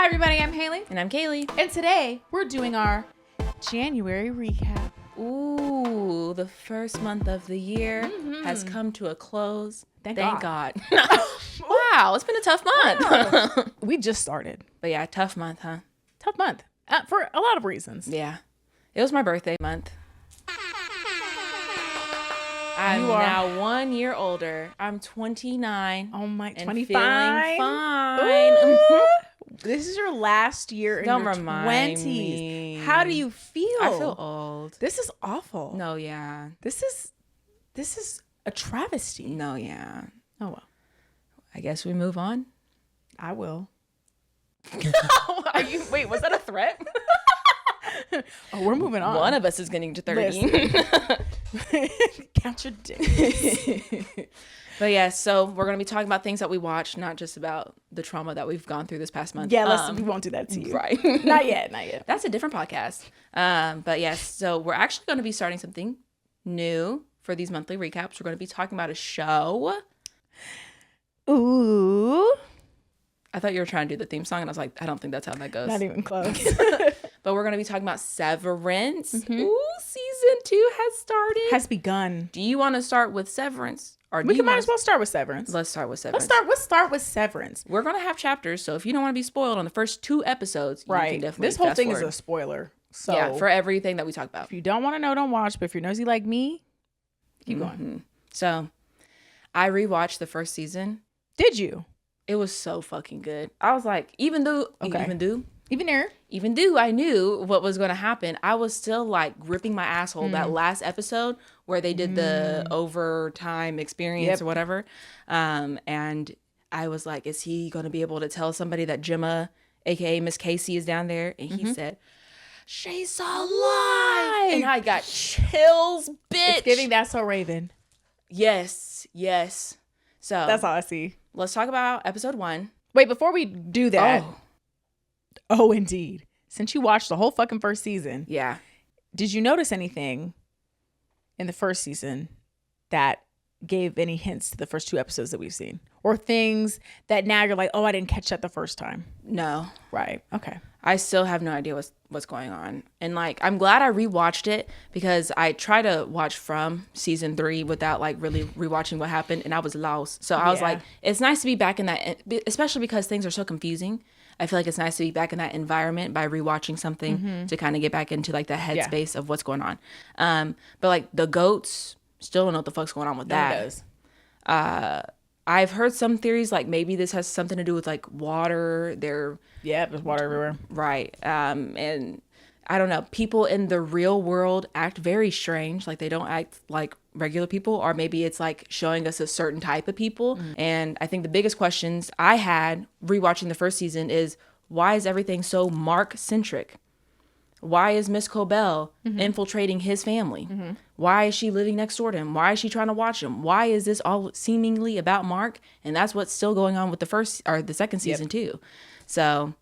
everybody, I'm Hayley. And I'm Kayli. And today we're doing our January recap. Ooh, the first month of the year has come to a close. Thank God. Wow, it's been a tough month. Wow. We just started. But yeah, tough month, huh? Tough month. For a lot of reasons. Yeah. It was my birthday month. I'm now 1 year older. I'm 29. Oh my, and 25? Feeling fine. This is your last year in Don't your remind 20s. me. How do you feel? I feel old. This is awful. No, yeah. This is a travesty. No, yeah. Oh well. I guess we move on. I will. Wait, was that a threat? Oh, we're moving on. One of us is getting to 30. Count your dicks. But yeah, so we're going to be talking about things that we watched, not just about the trauma that we've gone through this past month. Yeah, we won't do that to you. Right. Not yet. That's a different podcast. But yes, so we're actually going to be starting something new for these monthly recaps. We're going to be talking about a show. Ooh. I thought you were trying to do the theme song, and I was like, I don't think that's how that goes. Not even close. But we're going to be talking about Severance. Ooh, season 2 has started. Has begun. Do you want to start with Severance? Or We might as well start with Severance. Let's start with Severance. Let's start with Severance. We're going to have chapters, so if you don't want to be spoiled on the first 2 episodes, you can definitely This whole thing forward. is a spoiler. So yeah, for everything that we talk about. If you don't want to know, don't watch. But if you're nosy like me, keep going. So I rewatched the first season. Did you? It was so fucking good. I was like, even though I knew what was going to happen, I was still like gripping my asshole that last episode where they did the overtime experience or whatever. And I was like, is he going to be able to tell somebody that Gemma, aka Miss Casey, is down there? And he said, she's alive. And I got chills, bitch. It's giving That's So Raven. Yes. So that's all I see. Let's talk about episode 1. Wait, before we do that. Oh, indeed. Since you watched the whole fucking first season. Yeah. Did you notice anything in the first season that gave any hints to the first 2 episodes that we've seen? Or things that now you're like, oh, I didn't catch that the first time? No. Right. Okay. I still have no idea what's going on. And like, I'm glad I rewatched it because I try to watch from season 3 without like really rewatching what happened, and I was lost. So I was like, it's nice to be back in that, especially because things are so confusing. I feel like it's nice to be back in that environment by rewatching something to kind of get back into like the headspace of what's going on. But like the goats, still don't know what the fuck's going on with that. I've heard some theories like maybe this has something to do with like water. There's water everywhere. Right. And I don't know. People in the real world act very strange. Like they don't act like regular people, or maybe it's like showing us a certain type of people. And I think the biggest questions I had rewatching the first season is, why is everything so Mark centric? Why is Miss Cobell infiltrating his family? Why is she living next door to him? Why is she trying to watch him? Why is this all seemingly about Mark? And that's what's still going on with the second season too. So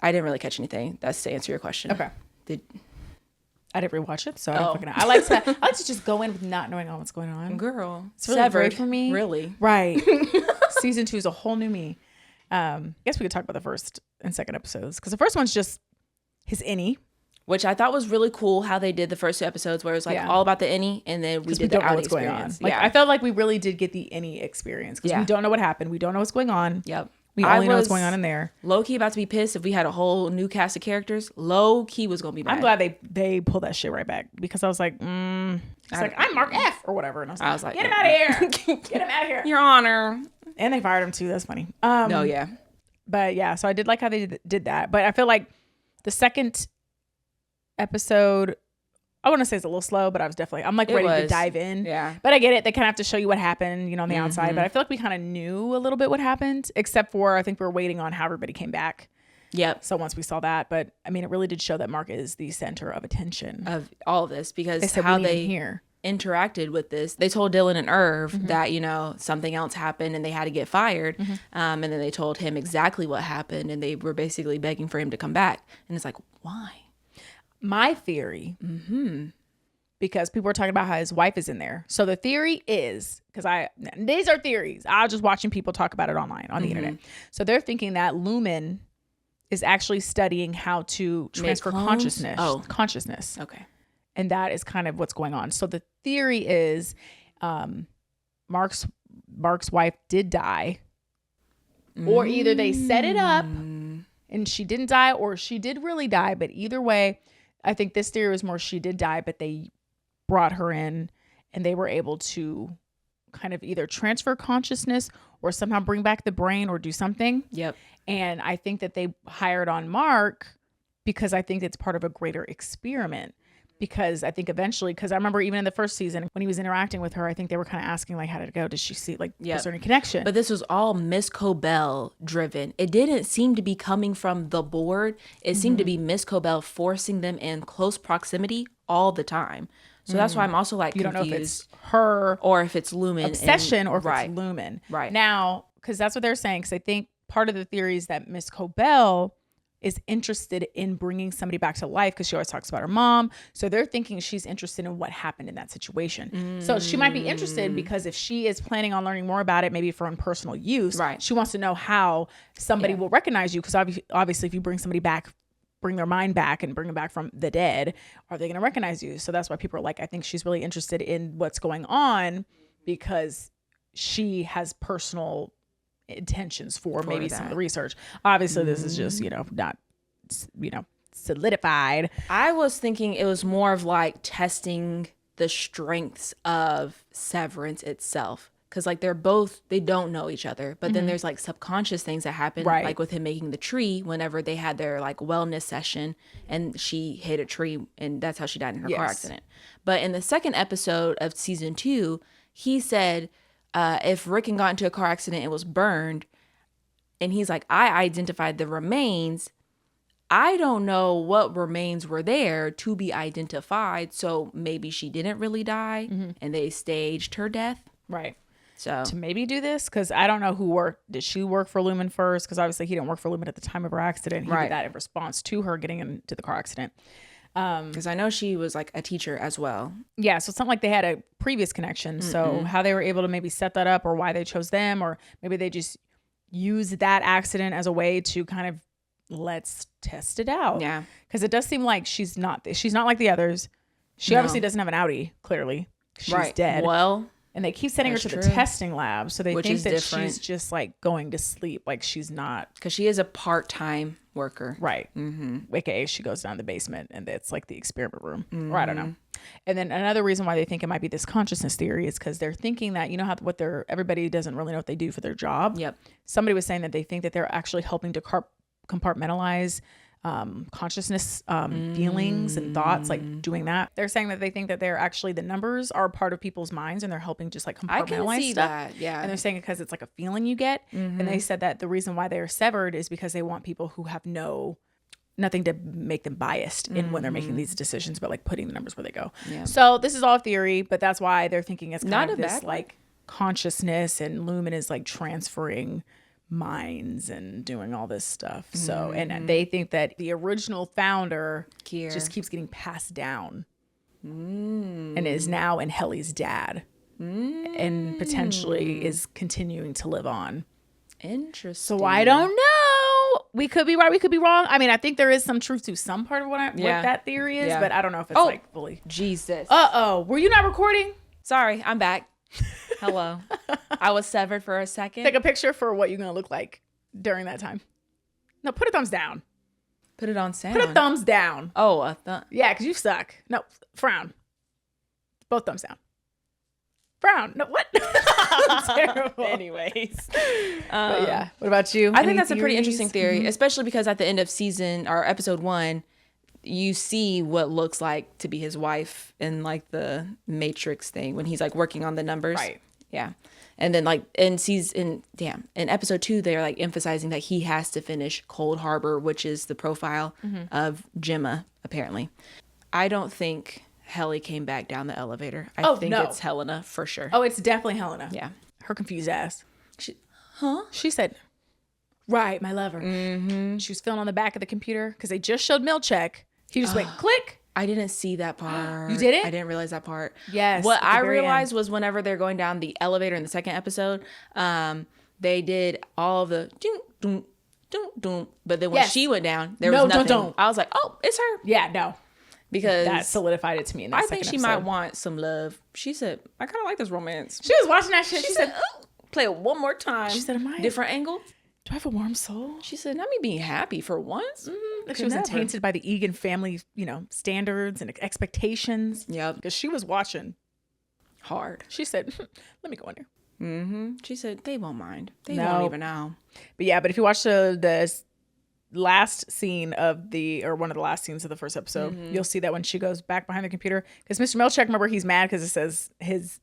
I didn't really catch anything. That's to answer your question. Okay. I didn't rewatch it, so I don't fucking know. I like to just go in with not knowing what's going on. Girl, it's really great for me. Really, right? Season 2 is a whole new me. I guess we could talk about the first and second episodes, because the first one's just his innie, which I thought was really cool how they did the first 2 episodes, where it was like all about the innie, and then we did the out experience. Like I felt like we really did get the innie experience, because we don't know what happened, we don't know what's going on. Yep. We only know what's going on in there. Low key about to be pissed if we had a whole new cast of characters. Low key was gonna be mad. I'm glad they pulled that shit right back, because I was like, I'm Mark F or whatever, and I was like, get him out of here, get him out of here, Your Honor. And they fired him too. That's funny. No, yeah. But yeah, so I did like how they did that. But I feel like the second episode, I want to say it's a little slow, but I'm like ready to dive in. Yeah. But I get it. They kind of have to show you what happened, on the outside. But I feel like we kind of knew a little bit what happened, except for I think we were waiting on how everybody came back. Yep. So once we saw that, but I mean, it really did show that Mark is the center of attention of all of this, because how they interacted with this. They told Dylan and Irv that, something else happened and they had to get fired. And then they told him exactly what happened, and they were basically begging for him to come back. And it's like, why? My theory, because people were talking about how his wife is in there. So the theory is, these are theories. I was just watching people talk about it online on the internet. So they're thinking that Lumen is actually studying how to transfer clones? consciousness. Okay. And that is kind of what's going on. So the theory is Mark's wife did die, or either they set it up and she didn't die, or she did really die. But either way, I think this theory was more she did die, but they brought her in and they were able to kind of either transfer consciousness or somehow bring back the brain or do something. Yep. And I think that they hired on Mark because I think it's part of a greater experiment. Because I think eventually, because I remember even in the first season when he was interacting with her, I think they were kind of asking like, how did it go? Did she see like, was there any connection? But this was all Miss Cobell driven. It didn't seem to be coming from the board. It seemed to be Miss Cobell forcing them in close proximity all the time. So that's why I'm also like confused. You don't know if it's her or if it's Lumen obsession or if it's Lumen. Right. Now, because that's what they're saying. Because I think part of the theory is that Miss Cobell is interested in bringing somebody back to life because she always talks about her mom. So they're thinking she's interested in what happened in that situation. So she might be interested because if she is planning on learning more about it, maybe for own personal use, she wants to know how somebody will recognize you. Because obviously if you bring somebody back, bring their mind back and bring them back from the dead, are they going to recognize you? So that's why people are like, I think she's really interested in what's going on because she has personal intentions for maybe some of the research. Obviously this is just not solidified. I was thinking it was more of like testing the strengths of Severance itself, because like they don't know each other, but then there's like subconscious things that happen, like with him making the tree whenever they had their like wellness session and she hit a tree and that's how she died in her car accident. But in the second episode of season 2, he said if Rickon got into a car accident and was burned, and he's like, I identified the remains. I don't know what remains were there to be identified. So maybe she didn't really die and they staged her death. Right. So to maybe do this, because I don't know did she work for Lumen first? Because obviously he didn't work for Lumen at the time of her accident. He did that in response to her getting into the car accident. Because I know she was like a teacher as well. Yeah, so it's not like they had a previous connection. So how they were able to maybe set that up, or why they chose them, or maybe they just use that accident as a way to kind of let's test it out. Yeah, because it does seem like she's not like the others. She obviously doesn't have an Audi. Clearly, she's dead. Well. And they keep sending her to the testing lab. So they think that she's just like going to sleep. Like she's not. Because she is a part-time worker. Right. AKA she goes down the basement and it's like the experiment room. Or I don't know. And then another reason why they think it might be this consciousness theory is because they're thinking that, you know how everybody doesn't really know what they do for their job. Yep. Somebody was saying that they think that they're actually helping to compartmentalize consciousness feelings and thoughts, like doing that. They're saying that they think that they're actually, the numbers are part of people's minds and they're helping just like compartmentalize I can see stuff. that, yeah. And they're saying because it's like a feeling you get. And they said that the reason why they're severed is because they want people who have nothing to make them biased in when they're making these decisions, but like putting the numbers where they go. Yeah. So this is all theory, but that's why they're thinking it's kind of this like consciousness, and Lumen is like transferring minds and doing all this stuff. So, and they think that the original founder just keeps getting passed down and is now in Helly's dad and potentially is continuing to live on. Interesting. So I don't know. We could be right. We could be wrong. I mean, I think there is some truth to some part of what that theory is, but I don't know if it's like fully. Jesus. Were you not recording? Sorry, I'm back. Hello. I was severed for a second. Take a picture for what you're going to look like during that time. No, put a thumbs down. Put it on sound. Put a thumbs down. Oh, yeah, because you suck. No, frown. Both thumbs down. Frown. No, what? Terrible. Anyways. But yeah. What about you? I think that's a pretty interesting theory, especially because at the end of season or episode 1, you see what looks like to be his wife in like the Matrix thing when he's like working on the numbers. Right. Yeah. And then like in episode 2, they're like emphasizing that he has to finish Cold Harbor, which is the profile of Gemma, apparently. I don't think Helly came back down the elevator. I think it's Helena for sure. Oh, it's definitely Helena. Yeah. Her confused ass. She said, right, my lover. She was filling on the back of the computer because they just showed Milchek. He just went click. I didn't see that part. You didn't? I didn't realize that part. Yes. What I realized was whenever they're going down the elevator in the second episode, they did all of the Doom. But then when she went down, there was No, nothing. don't. I was like, oh, it's her. Yeah, no. Because That solidified it to me in that I think she might want some love. She said, I kind of like this romance. She was watching that shit. She said, oh, play it one more time. She said, different angle. Do I have a warm soul? She said, not me being happy for once. Like she wasn't tainted by the Egan family, standards and expectations. Yep. Because she was watching hard. She said, let me go in here. She said, they won't mind. They won't even know. But yeah, but if you watch the last scene or one of the last scenes of the first episode, you'll see that when she goes back behind the computer, because Mr. Milchick, remember, he's mad because it says his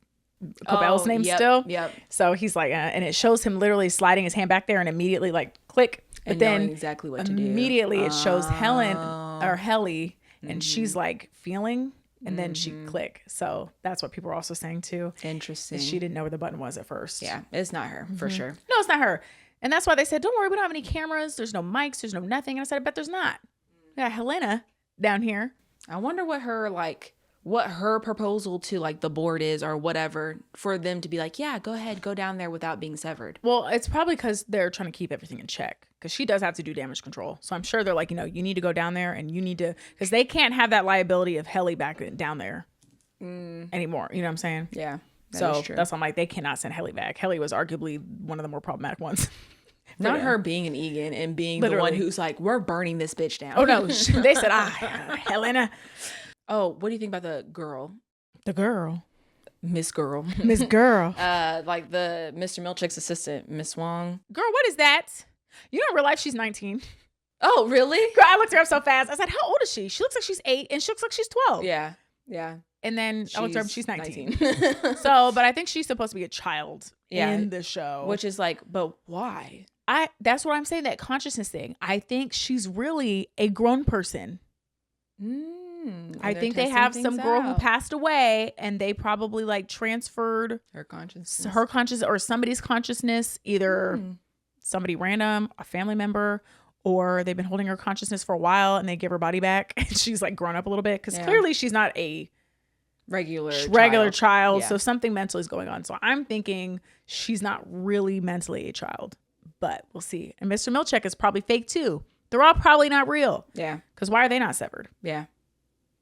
Cobell's name still. Yep. So he's like, and it shows him literally sliding his hand back there and immediately like click. But and then knowing exactly what to do. Immediately it shows Helly, and she's like feeling, and then she click. So that's what people are also saying too. Interesting. She didn't know where the button was at first. Yeah, it's not her for sure. No, it's not her. And that's why they said, don't worry, we don't have any cameras. There's no mics. There's no nothing. And I said, I bet there's not. We got Helena down here. I wonder what her proposal to like the board is or whatever for them to be like, yeah, go ahead, go down there without being severed. Well, it's probably because they're trying to keep everything in check, because she does have to do damage control. So I'm sure they're like, you need to go down there and you need to, because they can't have that liability of Helly back down there anymore. You know what I'm saying? Yeah. So that's why I'm like, they cannot send Helly back. Helly was arguably one of the more problematic ones. Not her being an Egan and being the one who's like, we're burning this bitch down. Oh no, they said, Helena. Oh, what do you think about the girl? The girl. Miss Girl. Miss Girl. Like the Mr. Milchick's assistant, Miss Wong. Girl, what is that? You know in real life she's 19. Oh, really? Girl, I looked her up so fast. I said, how old is she? She looks like she's 8 and she looks like she's 12. Yeah. And then I looked her up, she's 19. So, but I think she's supposed to be a child in the show. Which is like, but why? That's what I'm saying, that consciousness thing. I think she's really a grown person. I think they have some girl who passed away and they probably like transferred her consciousness or somebody's consciousness, either somebody random, a family member, or they've been holding her consciousness for a while and they give her body back and she's like grown up a little bit, because clearly she's not a regular child. So something mentally is going on. So I'm thinking she's not really mentally a child, but we'll see. And Mr. Milchick is probably fake too. They're all probably not real. Yeah. Because why are they not severed? Yeah.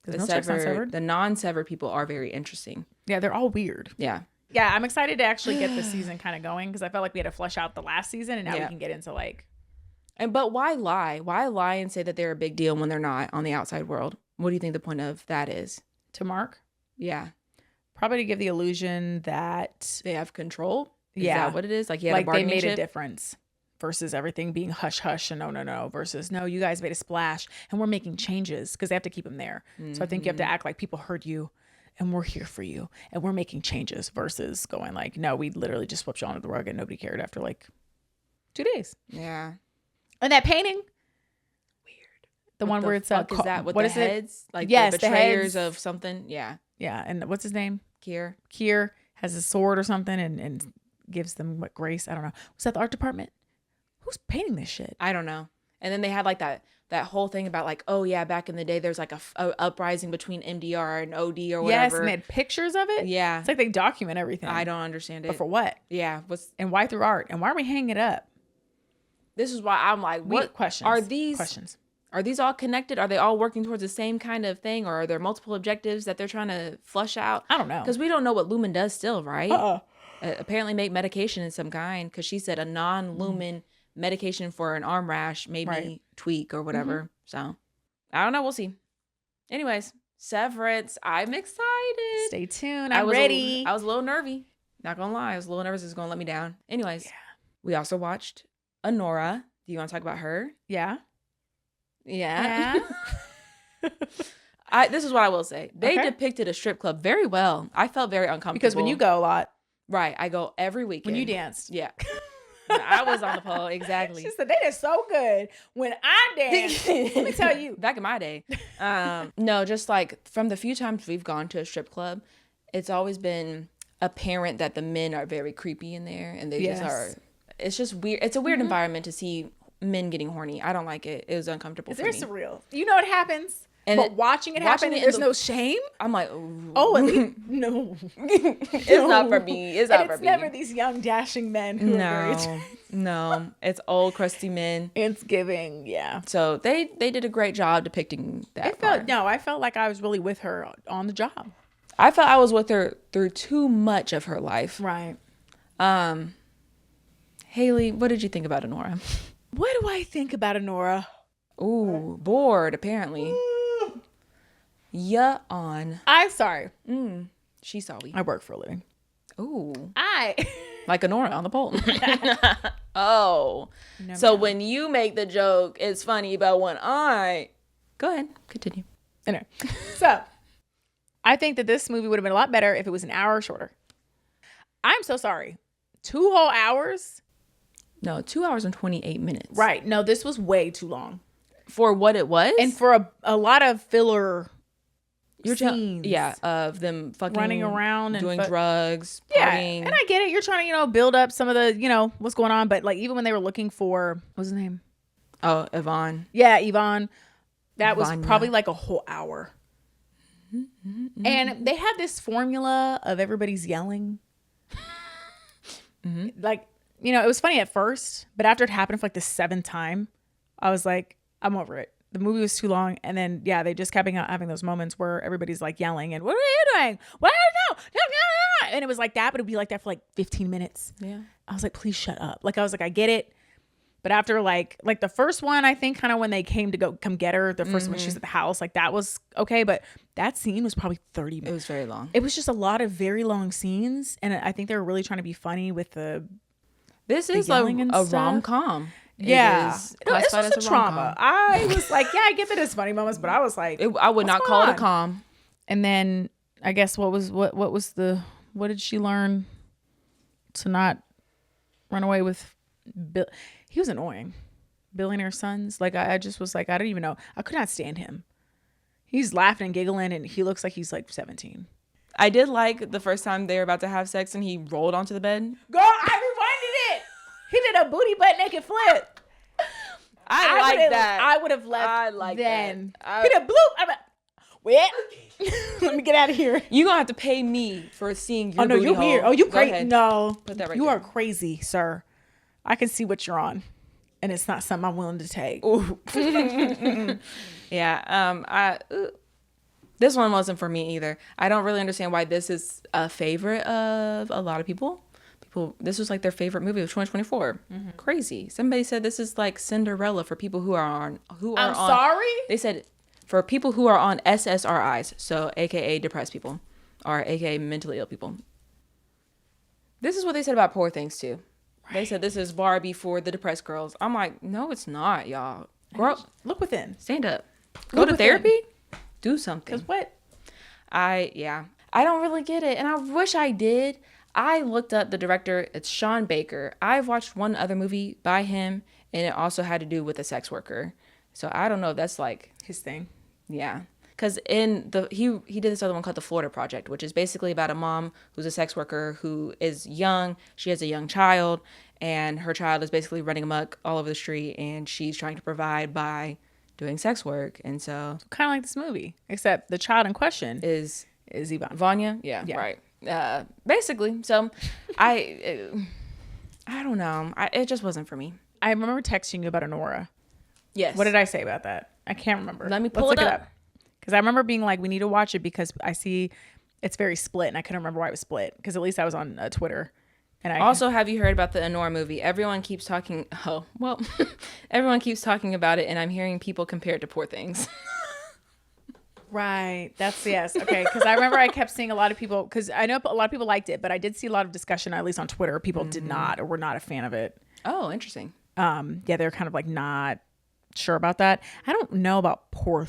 The non-severed people are very interesting. Yeah, they're all weird. Yeah. Yeah, I'm excited to actually get the season kind of going, because I felt like we had to flesh out the last season, and now we can get into like. But why lie? Why lie and say that they're a big deal when they're not on the outside world? What do you think the point of that is? To Mark? Yeah. Probably to give the illusion that they have control. Is that what it is? Like, they made a difference. Versus everything being hush hush and no versus no, you guys made a splash and we're making changes, because they have to keep them there. So I think you have to act like people heard you and we're here for you and we're making changes, versus going like, no, we literally just swept you under the rug and nobody cared after like 2 days. Yeah. And that painting, weird. The one where it's is that with what the is heads? It? Like yes, the betrayers the of something. Yeah. Yeah. And what's his name? Kier has a sword or something and gives them grace. I don't know. Was that the art department? Who's painting this shit? I don't know. And then they had like that whole thing about like, oh yeah, back in the day, there's like a uprising between MDR and OD or whatever. Yes, and they had pictures of it. Yeah. It's like they document everything. I don't understand it. But for what? Yeah. And why through art? And why are we hanging it up? This is why I'm like, what questions are these? Are these all connected? Are they all working towards the same kind of thing? Or are there multiple objectives that they're trying to flush out? I don't know. Because we don't know what Lumen does still, right? Apparently make medication in some kind, because she said a non-Lumen medication for an arm rash, maybe tweak or whatever. So I don't know. We'll see. Anyways, Severance. I'm excited. Stay tuned. I'm ready. I was a little nervy. Not gonna lie. I was a little nervous. It's gonna let me down. Anyways, we also watched Anora. Do you want to talk about her? Yeah. This is what I will say. They depicted a strip club very well. I felt very uncomfortable. Because when you go a lot. Right. I go every weekend. When you danced. Yeah. I was on the pole. Exactly. She said, they did so good when I danced. Let me tell you. Back in my day. No, just like from the few times we've gone to a strip club, it's always been apparent that the men are very creepy in there. And they just are. It's just weird. It's a weird environment to see men getting horny. I don't like it. It was uncomfortable for me. They're surreal. You know what happens? but watching it happen, there's no shame. I'm like, oh, at least, no. It's not for me. It's not for me. It's never these young dashing men who are very no. It's old crusty men. It's giving, yeah. So they did a great job depicting that. I felt like I was really with her on the job. I felt I was with her through too much of her life. Right. Hayley, what did you think about Anora? What do I think about Anora? Ooh, bored apparently. On. I'm sorry. She saw we. I work for a living. Ooh. Like Anora on the pole. Oh. No, so when you make the joke, it's funny, but when go ahead, continue. Anyway, so I think that this movie would have been a lot better if it was an hour shorter. I'm so sorry. 2 whole hours? No, 2 hours and 28 minutes. Right. No, this was way too long. For what it was? And for a lot of filler scenes. Of them fucking running around and doing drugs, partying. Yeah, and I get it. You're trying to, build up some of the, what's going on. But like even when they were looking for, what's his name? Oh, Yvonne. Yeah, Yvonne. That was probably like a whole hour. And they had this formula of everybody's yelling. Like, it was funny at first, but after it happened for like the 7th time, I was like, I'm over it. The movie was too long. And then, they just kept having those moments where everybody's like yelling and, what are you doing? What? No. And it was like that, but it'd be like that for like 15 minutes. Yeah. I was like, please shut up. Like, I was like, I get it. But after like the first one, I think kind of when they came to come get her, the first one she's at the house, like that was okay. But that scene was probably 30 minutes. It was very long. It was just a lot of very long scenes. And I think they were really trying to be funny with This is a rom-com. Yeah. It's just a trauma. I was like, I get that it's funny moments, but I was like, I would not call it a com. And then I guess what did she learn to not run away with Bill? He was annoying. Billionaire sons. Like I just was like, I don't even know. I could not stand him. He's laughing and giggling and he looks like he's like 17. I did like the first time they were about to have sex and he rolled onto the bed. Girl, I rewinded it. He did a booty butt naked flip. I like that. I would have left then. That. He did a bloop. I'm like, wait. Let me get out of here. You're going to have to pay me for seeing your booty you're hole. weird. Oh, you crazy. No. Put that right You there. are crazy, sir. I can see what you're on. And it's not something I'm willing to take. Ooh. Yeah. This one wasn't for me either. I don't really understand why this is a favorite of a lot of people. This was like their favorite movie of 2024. Crazy. Somebody said this is like Cinderella for people who are on. I'm sorry? They said for people who are on SSRIs, so AKA depressed people, or AKA mentally ill people. This is what they said about Poor Things too. Right. They said this is Barbie for the depressed girls. I'm like, no, it's not, y'all. Grow up. Look within. Stand up. Go to therapy. Do something. Because what? I don't really get it, and I wish I did. I looked up the director. It's Sean Baker. I've watched one other movie by him, and it also had to do with a sex worker. So I don't know if that's like his thing. Yeah. Because he did this other one called The Florida Project, which is basically about a mom who's a sex worker who is young. She has a young child, and her child is basically running amok all over the street, and she's trying to provide by doing sex work. And so kind of like this movie, except the child in question is Yvonne. Vanya? Yeah, right. Basically. So I don't know. It just wasn't for me. I remember texting you about Anora. Yes. What did I say about that? I can't remember. Let's look it up. Because I remember being like, we need to watch it because I see it's very split, and I couldn't remember why it was split. Because at least I was on Twitter. And also, have you heard about the Anora movie? Everyone keeps talking. Oh, well, everyone keeps talking about it, and I'm hearing people compare it to Poor Things. Right. That's yes. Okay. Because I remember I kept seeing a lot of people, because I know a lot of people liked it, but I did see a lot of discussion, at least on Twitter. People did not or were not a fan of it. Oh, interesting. They're kind of like not sure about that. I don't know about Poor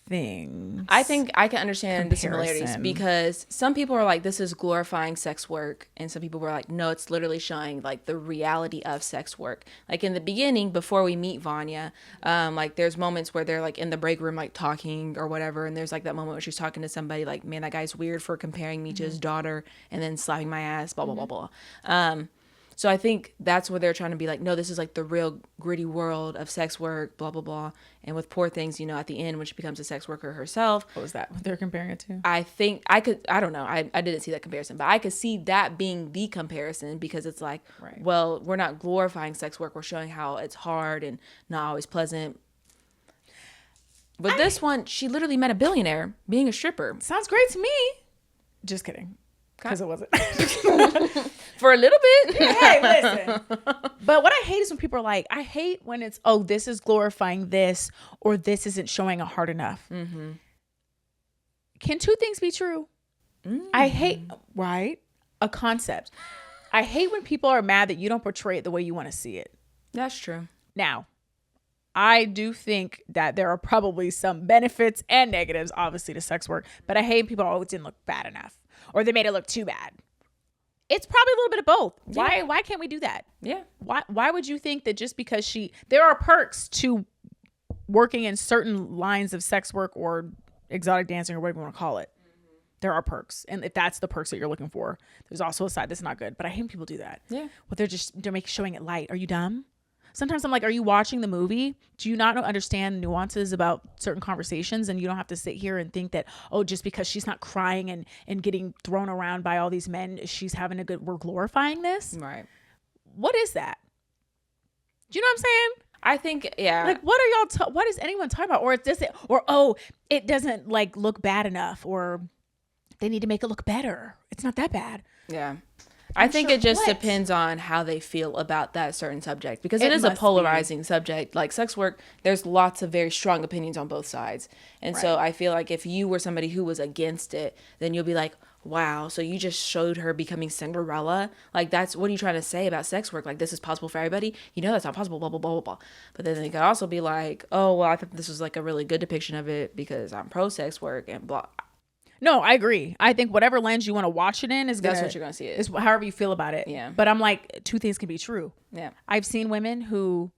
Things. I think I can understand the similarities because some people are like, this is glorifying sex work, and some people were like, no, it's literally showing like the reality of sex work. Like in the beginning, before we meet Vanya, like there's moments where they're like in the break room like talking or whatever, and there's like that moment where she's talking to somebody like, man, that guy's weird for comparing me to his daughter and then slapping my ass, blah blah blah blah. So I think that's where they're trying to be like, no, this is like the real gritty world of sex work, blah, blah, blah. And with Poor Things, you know, at the end, when she becomes a sex worker herself. What was that? What they're comparing it to? I think I don't know. I didn't see that comparison, but I could see that being the comparison because it's like, well, we're not glorifying sex work. We're showing how it's hard and not always pleasant. But this one, she literally met a billionaire being a stripper. Sounds great to me. Just kidding. Because it wasn't. For a little bit. Hey, listen. But what I hate is when people are like, I hate when it's, oh, this is glorifying this or this isn't showing it hard enough. Mm-hmm. Can two things be true? Mm-hmm. I hate, a concept. I hate when people are mad that you don't portray it the way you want to see it. That's true. Now, I do think that there are probably some benefits and negatives, obviously, to sex work. But I hate people, oh, it didn't look bad enough. Or they made it look too bad. It's probably a little bit of both. Yeah. Why can't we do that? Yeah. Why would you think that just because there are perks to working in certain lines of sex work or exotic dancing or whatever you want to call it. Mm-hmm. There are perks. And if that's the perks that you're looking for, there's also a side that's not good. But I hate when people do that. Yeah. But they're showing it light. Are you dumb? Sometimes I'm like, are you watching the movie? Do you not understand nuances about certain conversations? And you don't have to sit here and think that, oh, just because she's not crying and getting thrown around by all these men, she's having we're glorifying this. Right. What is that? Do you know what I'm saying? I think, yeah. Like, what are y'all, what is anyone talking about? Or it doesn't like look bad enough, or they need to make it look better. It's not that bad. Yeah. I think it just depends on how they feel about that certain subject, because it is a polarizing subject. Like sex work, there's lots of very strong opinions on both sides. And so I feel like if you were somebody who was against it, then you'll be like, wow, so you just showed her becoming Cinderella? Like, what are you trying to say about sex work? Like, this is possible for everybody? You know that's not possible, blah, blah, blah, blah, blah. But then they could also be like, oh, well, I think this was like a really good depiction of it because I'm pro-sex work and blah. No, I agree. I think whatever lens you want to watch it in that's what you're going to see it. Is however you feel about it. Yeah. But I'm like, two things can be true. Yeah. I've seen women who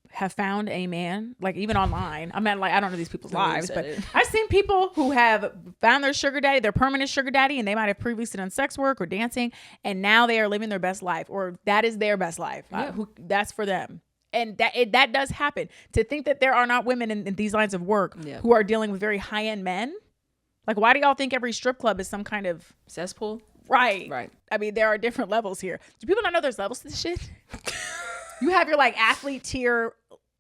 have found a man, like even online. I mean, like, I don't know these people's lives, but I've seen people who have found their sugar daddy, their permanent sugar daddy, and they might have previously done sex work or dancing, and now they are living their best life, or that is their best life. Yeah. That's for them. And that does happen. To think that there are not women in these lines of work who are dealing with very high-end men. Like, why do y'all think every strip club is some kind of cesspool? Right. I mean, there are different levels here. Do people not know there's levels to this shit? You have your like athlete tier,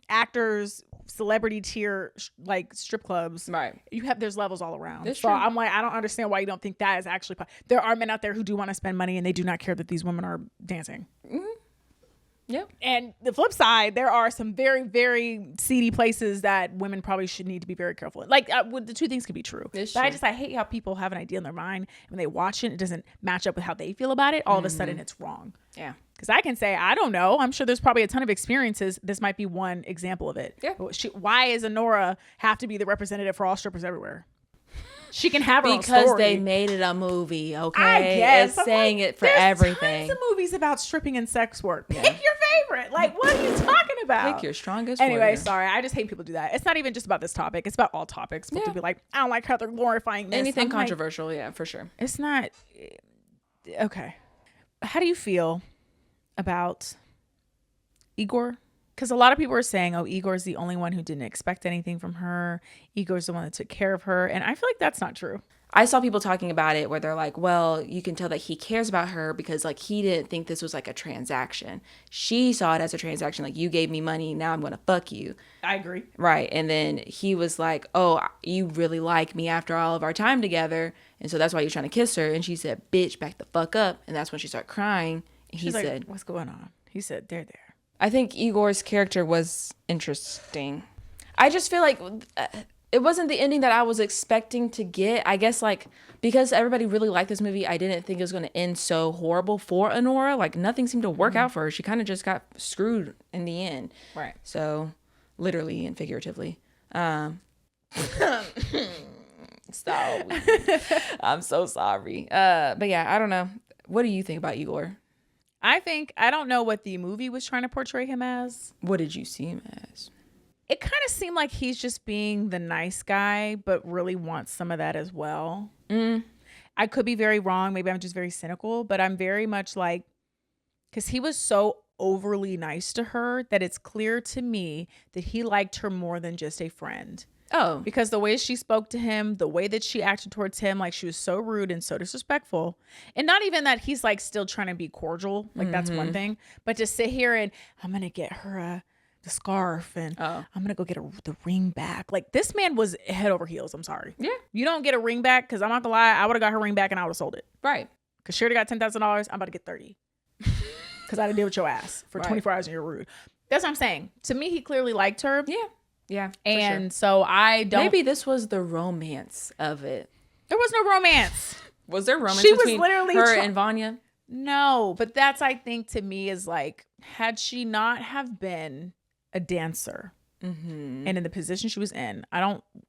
actors, celebrity tier, like strip clubs. Right. There's levels all around. That's so true. I'm like, I don't understand why you don't think that is actually. There are men out there who do want to spend money and they do not care that these women are dancing. Mm-hmm. Yep. And the flip side, there are some very, very seedy places that women probably should need to be very careful. Like, the two things can be true. But true. I hate how people have an idea in their mind. When they watch it, it doesn't match up with how they feel about it. All of a sudden, it's wrong. Yeah. Because I can say, I don't know. I'm sure there's probably a ton of experiences. This might be one example of it. Yeah. Why does Anora have to be the representative for all strippers everywhere? She can have her own because story. They made it a movie, okay? I guess. It's saying it for everything. There's tons of movies about stripping and sex work. Pick your favorite. Like, what are you talking about? Pick your strongest Anyway, warrior. sorry. I just hate people do that. It's not even just about this topic. It's about all topics. But to be like, I don't like how they're glorifying this. Anything controversial, yeah, for sure. It's not. Okay. How do you feel about Igor? Because a lot of people are saying, oh, Igor's the only one who didn't expect anything from her. Igor's the one that took care of her. And I feel like that's not true. I saw people talking about it where they're like, well, you can tell that he cares about her because like he didn't think this was like a transaction. She saw it as a transaction. Like, you gave me money. Now I'm going to fuck you. I agree. Right. And then he was like, oh, you really like me after all of our time together. And so that's why you're trying to kiss her. And she said, bitch, back the fuck up. And that's when she started crying. And he said, what's going on? He said, they're there. I think Igor's character was interesting. I just feel like it wasn't the ending that I was expecting to get. I guess like because everybody really liked this movie, I didn't think it was going to end so horrible for Anora. Like, nothing seemed to work out for her. She kind of just got screwed in the end. Right. So literally and figuratively. Stop. I'm so sorry. But yeah, I don't know. What do you think about Igor? I don't know what the movie was trying to portray him as. What did you see him as? It kind of seemed like he's just being the nice guy, but really wants some of that as well. I could be very wrong. Maybe I'm just very cynical, but I'm very much like, because he was so overly nice to her that it's clear to me that he liked her more than just a friend. Oh. Because the way she spoke to him, the way that she acted towards him, like she was so rude and so disrespectful. And not even that he's like still trying to be cordial. Like that's one thing. But to sit here and I'm going to get her the scarf and I'm going to go get the ring back. Like this man was head over heels. I'm sorry. Yeah. You don't get a ring back because I'm not going to lie. I would have got her ring back and I would have sold it. Right. Because she already got $10,000. I'm about to get 30. Because I didn't deal with your ass for 24 hours and you're rude. That's what I'm saying. To me, he clearly liked her. Yeah. Yeah. And so I don't. Maybe this was the romance of it. There was no romance. Was there romance She was between literally her and Vanya? No, but that's, I think, to me is like, had she not have been a dancer and in the position she was in,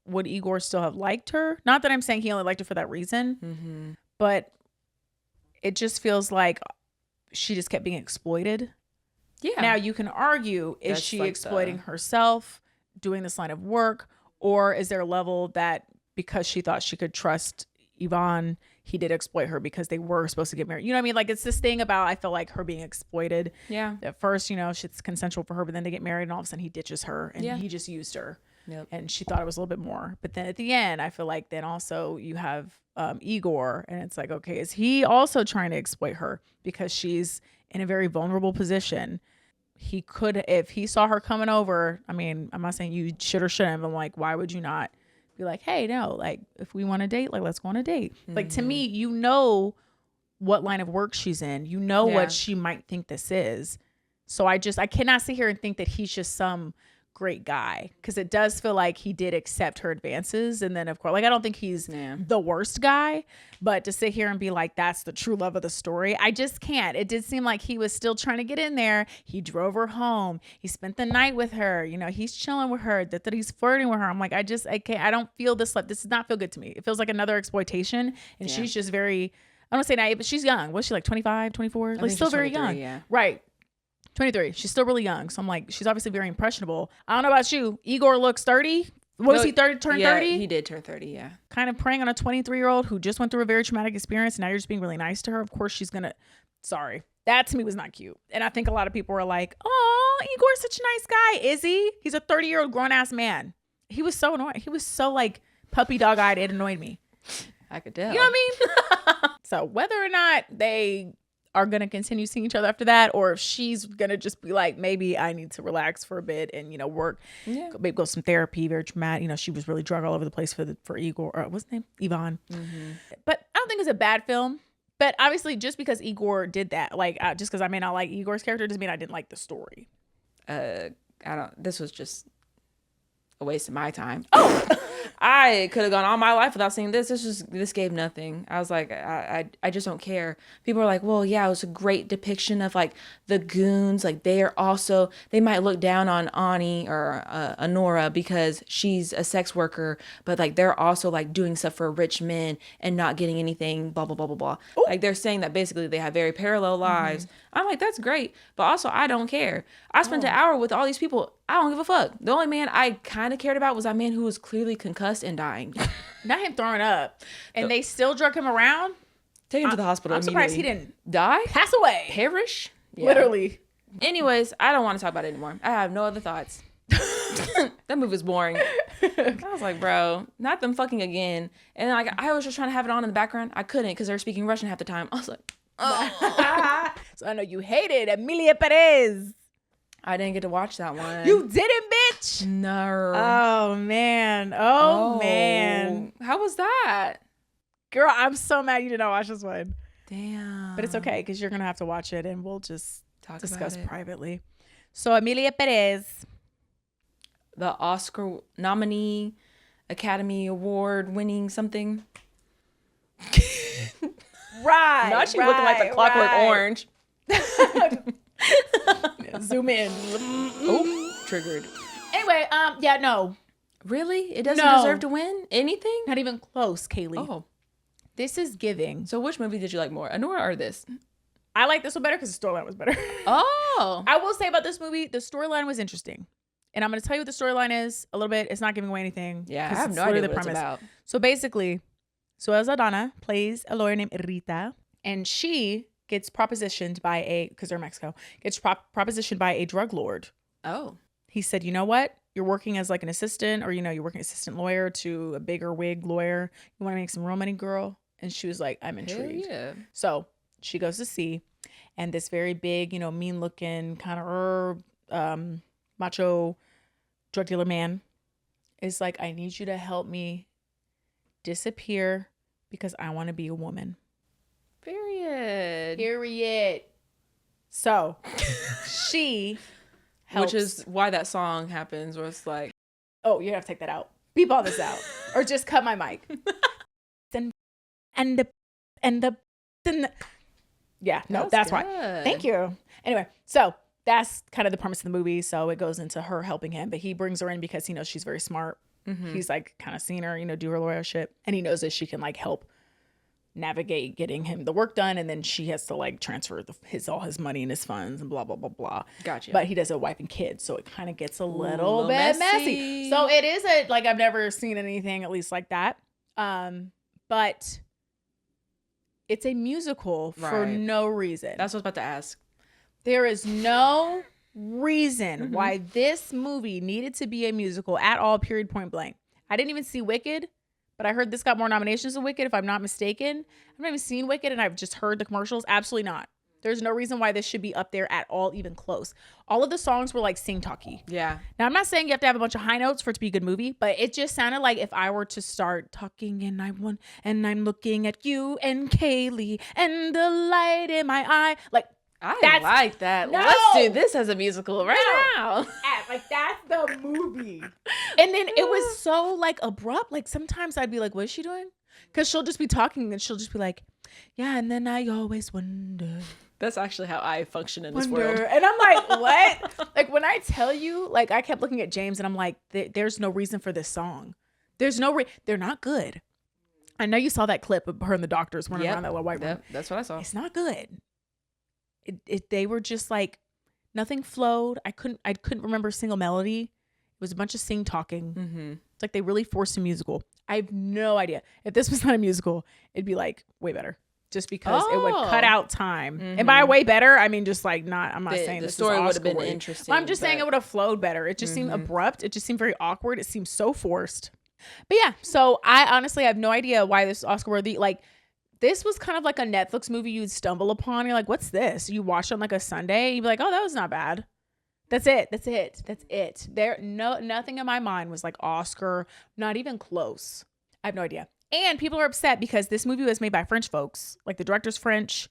would Igor still have liked her? Not that I'm saying he only liked her for that reason, but it just feels like she just kept being exploited. Yeah. Now you can argue, is she like exploiting herself, doing this line of work, or is there a level that because she thought she could trust Ivan, he did exploit her because they were supposed to get married? You know what I mean? Like it's this thing about, I feel like her being exploited. Yeah. At first, it's consensual for her, but then they get married and all of a sudden he ditches her and he just used her. Yep. And she thought it was a little bit more. But then at the end, I feel like then also you have Igor and it's like, okay, is he also trying to exploit her because she's in a very vulnerable position? He could, if he saw her coming over, I mean, I'm not saying you should or shouldn't, but like, why would you not be like, hey, no, like if we want to date, like let's go on a date. Like to me, what line of work she's in, what she might think this is. So I cannot sit here and think that he's just some great guy, because it does feel like he did accept her advances. And then of course, like I don't think he's the worst guy, but to sit here and be like that's the true love of the story, I just can't. It did seem like he was still trying to get in there. He drove her home, he spent the night with her, he's chilling with her, that he's flirting with her. I'm like, I can't, I don't feel this does not feel good to me. It feels like another exploitation. And she's just very, I don't want to say naive, but she's young. Was she like 25, 24? Like still very young. Yeah. Right. 23. She's still really young. So I'm like, she's obviously very impressionable. I don't know about you. Igor looks 30. Was he 30? Turned 30? He did turn 30, yeah. Kind of preying on a 23-year-old who just went through a very traumatic experience. And now you're just being really nice to her. Of course she's going to, sorry. That to me was not cute. And I think a lot of people were like, oh, Igor's such a nice guy. Is he? He's a 30-year-old grown-ass man. He was so annoying. He was so like puppy dog-eyed. It annoyed me. I could tell. You know what I mean? So whether or not they are going to continue seeing each other after that, or if she's going to just be like, maybe I need to relax for a bit and, work, maybe go some therapy, very traumatic. She was really drug all over the place for Igor, or what's his name? Ivan. But I don't think it's a bad film. But obviously just because Igor did that, like just because I may not like Igor's character doesn't mean I didn't like the story. This was just a waste of my time. Oh, I could have gone all my life without seeing this. This gave nothing. I was like, I just don't care. People are like, well, yeah, it was a great depiction of like the goons. Like they might look down on Ani or Anora because she's a sex worker, but like they're also like doing stuff for rich men and not getting anything, blah, blah, blah, blah, blah. Ooh. Like they're saying that basically they have very parallel lives. I'm like, that's great. But also I don't care. I spent an hour with all these people. I don't give a fuck. The only man I kind of cared about was that man who was clearly concussed and dying. Not him throwing up. And they still drug him around? Take him to the hospital. I'm surprised he didn't die. Pass away. Perish. Yeah. Literally. Anyways, I don't want to talk about it anymore. I have no other thoughts. That movie was boring. I was like, bro, not them fucking again. And like I was just trying to have it on in the background. I couldn't because they were speaking Russian half the time. I was like, oh. So I know you hated Emilia Perez. I didn't get to watch that one. You didn't, bitch? No. Oh, man. Oh, man. How was that? Girl, I'm so mad you did not watch this one. Damn. But it's okay because you're going to have to watch it and we'll just discuss privately. So Emilia Perez. The Oscar nominee, Academy Award winning something. Right. Now she's looking like the Clockwork Orange. Zoom in. Oh, triggered. Anyway, no. Really? It doesn't deserve to win anything? Not even close, Kayli. Oh. This is giving. So which movie did you like more, Anora or this? I like this one better because the storyline was better. Oh. I will say about this movie, the storyline was interesting. And I'm going to tell you what the storyline is a little bit. It's not giving away anything. Yeah, I have no idea what it's about. So basically, Zoe Saldana plays a lawyer named Rita. And she gets propositioned by because they're in Mexico, gets propositioned by a drug lord. Oh. He said, you know what? You're working as like an assistant, or, you're working assistant lawyer to a bigger wig lawyer. You want to make some real money, girl? And she was like, I'm intrigued. Hell yeah. So she goes to see, and this very big, mean looking kind of macho drug dealer man is like, I need you to help me disappear because I want to be a woman. Period. So she helps. Which is why that song happens where it's like, oh, you have to take that out. Beep all this out. Or just cut my mic. and the yeah, no, that's why. Thank you. Anyway, so that's kind of the premise of the movie. So it goes into her helping him, but he brings her in because he knows she's very smart. Mm-hmm. He's like kind of seen her, do her lawyer shit. And he knows that she can like help navigate getting him the work done. And then she has to like transfer all his money and his funds and blah, blah, blah, blah. Gotcha. But he does a wife and kids. So it kind of gets a little bit messy. So it is I've never seen anything at least like that. But it's a musical for no reason. That's what I was about to ask. There is no reason why this movie needed to be a musical at all, period, point blank. I didn't even see Wicked, but I heard this got more nominations than Wicked, if I'm not mistaken. I've not even seen Wicked, and I've just heard the commercials. Absolutely not. There's no reason why this should be up there at all, even close. All of the songs were like sing-talky. Yeah. Now, I'm not saying you have to have a bunch of high notes for it to be a good movie, but it just sounded like if I were to start talking and I'm looking at you and Kayli and the light in my eye, like, I like that. No, let's do this as a musical now. Like, that's the movie. And then it was so like abrupt. Like sometimes I'd be like, what is she doing? Because she'll just be talking and she'll just be like, yeah, and then I always wonder. That's actually how I function in this world. And I'm like, what? Like when I tell you, like I kept looking at James and I'm like, there's no reason for this song. There's no they're not good. I know you saw that clip of her and the doctors running around that little white room. Yep, that's what I saw. It's not good. They were just like, nothing flowed. I couldn't remember a single melody. It was a bunch of sing talking. Mm-hmm. It's like they really forced a musical. I have no idea. If this was not a musical, it'd be like way better. Just because it would cut out time. Mm-hmm. And by way better, I mean just like I'm not saying the this story would have been Oscar-worthy. interesting. I'm just saying it would have flowed better. It just seemed abrupt. It just seemed very awkward. It seemed so forced. But yeah, so I honestly have no idea why this is Oscar-worthy. Like, this was kind of like a Netflix movie you'd stumble upon. You're like, what's this? You watch it on like a Sunday. You'd be like, oh, that was not bad. That's it. Nothing in my mind was like Oscar, not even close. I have no idea. And people are upset because this movie was made by French folks. Like the director's French.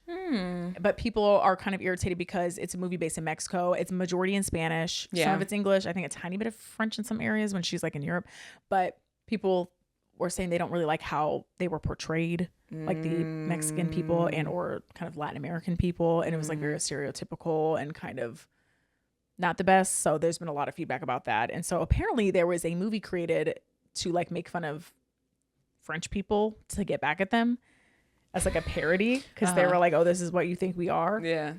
But people are kind of irritated because it's a movie based in Mexico. It's majority in Spanish. Yeah. Some of it's English. I think a tiny bit of French in some areas when she's like in Europe. But people were saying they don't really like how they were portrayed. Like the Mexican people and or kind of Latin American people. And it was like very stereotypical and kind of not the best. So there's been a lot of feedback about that. And so apparently there was a movie created to like make fun of French people to get back at them as like a parody. Because they were like, oh, this is what you think we are. Yeah.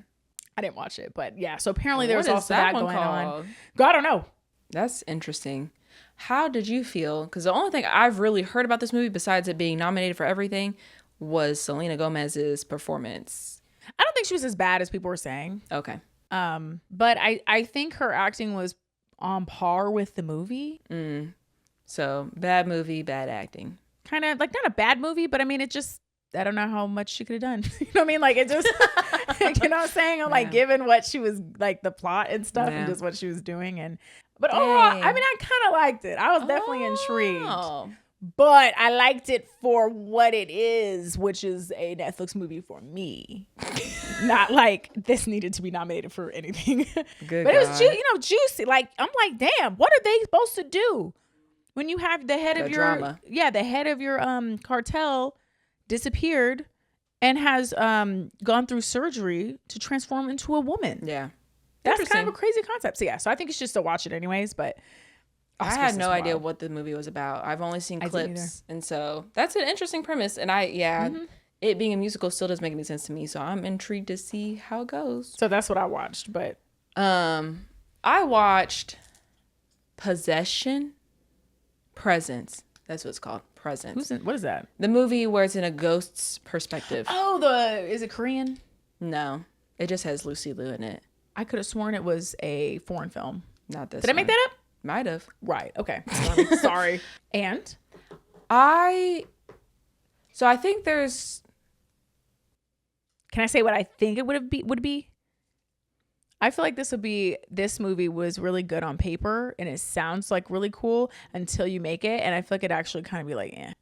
I didn't watch it. But yeah. So apparently there was also that going on. God, I don't know. That's interesting. How did you feel? Because the only thing I've really heard about this movie besides it being nominated for everything was Selena Gomez's performance. I don't think she was as bad as people were saying. Okay. But I think her acting was on par with the movie. So bad movie, bad acting. Kind of like not a bad movie, but I mean, it just, I don't know how much she could have done. You know what I mean? Like it just, you know what I'm saying? I'm like, given what she was like the plot and stuff and just what she was doing. But overall, I mean, I kind of liked it. I was definitely intrigued. But I liked it for what it is, which is a Netflix movie for me. Not like this needed to be nominated for anything. Good but God. It was juicy. Like, I'm like, damn, what are they supposed to do when you have the head of your drama. the head of your cartel disappeared and has gone through surgery to transform into a woman? Yeah. That's kind of a crazy concept. So yeah, so I think it's just to watch it anyways, but I had no idea what the movie was about. I've only seen clips. And so that's an interesting premise. And it being a musical still doesn't make any sense to me. So I'm intrigued to see how it goes. So that's what I watched. But I watched Presence. That's what it's called. Presence. What is that? The movie where it's in a ghost's perspective. Oh, is it Korean? No, it just has Lucy Liu in it. I could have sworn it was a foreign film. Not this. Did I make that up? Might have. Right. Okay. Sorry. And so I think there's. Can I say what I think it would be? I feel like this movie was really good on paper and it sounds like really cool until you make it, and I feel like it actually kind of be like, eh.